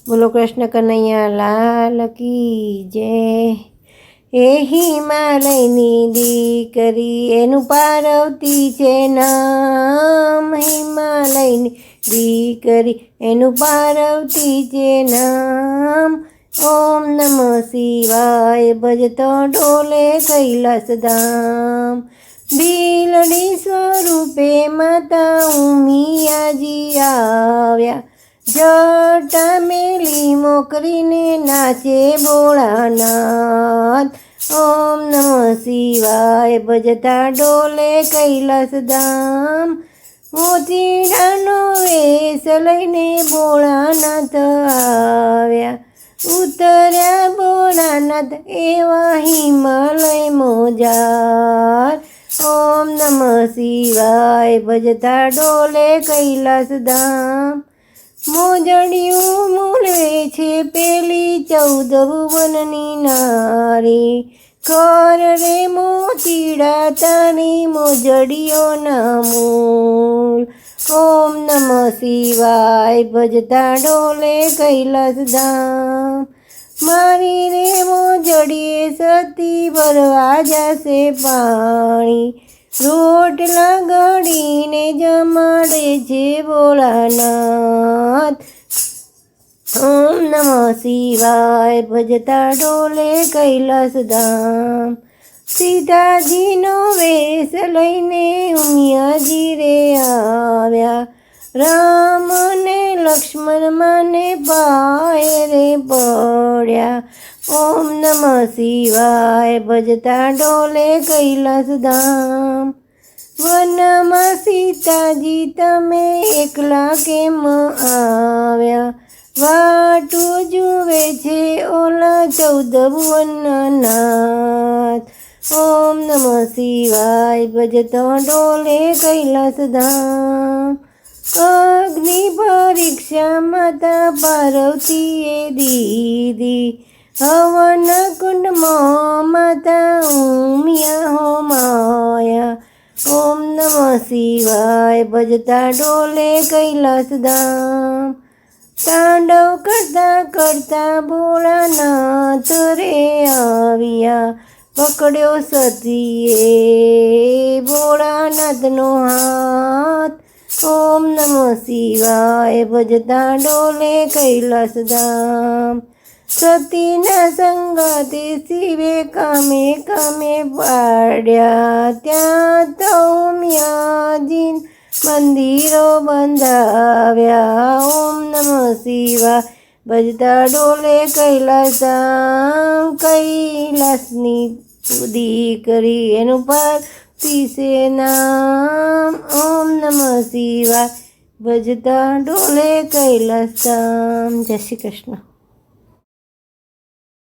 બોલો કૃષ્ણ કનૈયા લાલ કી જય। એ હિમાલયની દીકરી એનું પાર્વતી છે નામ, હિમાલયની દીકરી એનું પાર્વતી છે નામ। ઓમ નમઃ શિવાય ભજતો ડોલે કૈલાસ ધામ। બિલડી સ્વરૂપે માતા ઉમિયાજી આવ્યા, જટા મેલી મોકરીને નાચે ભોળાનાથ। ઓમ નમઃ શિવાય ભજતા ડોલે કૈલાસ ધામ। મોતીડાનો વેશ લઈને ભોળાનાથ આવ્યા, ઉતર્યા ભોળાનાથ એવા હિમાલય મોજાર। ઓમ નમઃ શિવાય ભજતા ડોલે કૈલાસ ધામ। મોજડિયું મૂલવે છે પેલી 14 ભુવનની નારી, કર રે મોતીડા તારી મોજડીઓના મૂલ। ઓમ નમઃ શિવાય ભજતા ડોલે કૈલાસ ધામ। મારી રે મોજડીએ સતી ભરવા જશે પાણી, રોટલા ઘડીને જમાડે છે ભોળાનાથ। ઓમ નમઃ શિવાય ભજતા ડોલે કૈલાસ ધામ। સીતાજીનો વેશ લઈને ઉમિયાજી રે આવ્યા, રામ ને લક્ષ્મણ માને પાયે રે પડ્યા। ઓમ નમઃ શિવાય ભજતા ડોલે કૈલાસ ધામ। વનમાં સીતાજી તમે એકલા કેમ આવ્યા, વાટું જુએ છે ઓલા 14 ભુવનના નાથ। ઓમ નમઃ શિવાય ભજતો ડોલે કૈલાસ ધામ। અગ્નિ પરીક્ષા માતા પાર્વતીએ દીધી, હવન કુંડમાં માતા ઉમિયા હોમાયા। ઓમ નમઃ શિવાય ભજતા ડોલે કૈલાસ ધામ। તાંડવ કરતા કરતા ભોળાનાથ રે આવ્યા, પકડ્યો સતીએ ભોળાનાથનો હાથ। ઓમ નમઃ શિવાય ભજતા ડોલે કૈલાસ ધામ। સતીના સંગાતે શિવે કામે કામે પાડ્યા, ત્યાં તો ઉમિયાજી મંદિરો બંધાવ્યા। ઓમ નમઃ શિવાય ભજતા ડોલે કૈલાસ ધામ। કૈલાસની દીકરી એનું પાર્વતી છે નામ। ઓમ નમઃ શિવાય ભજતા ડોલે કૈલાસ ધામ। જય શ્રી કૃષ્ણ।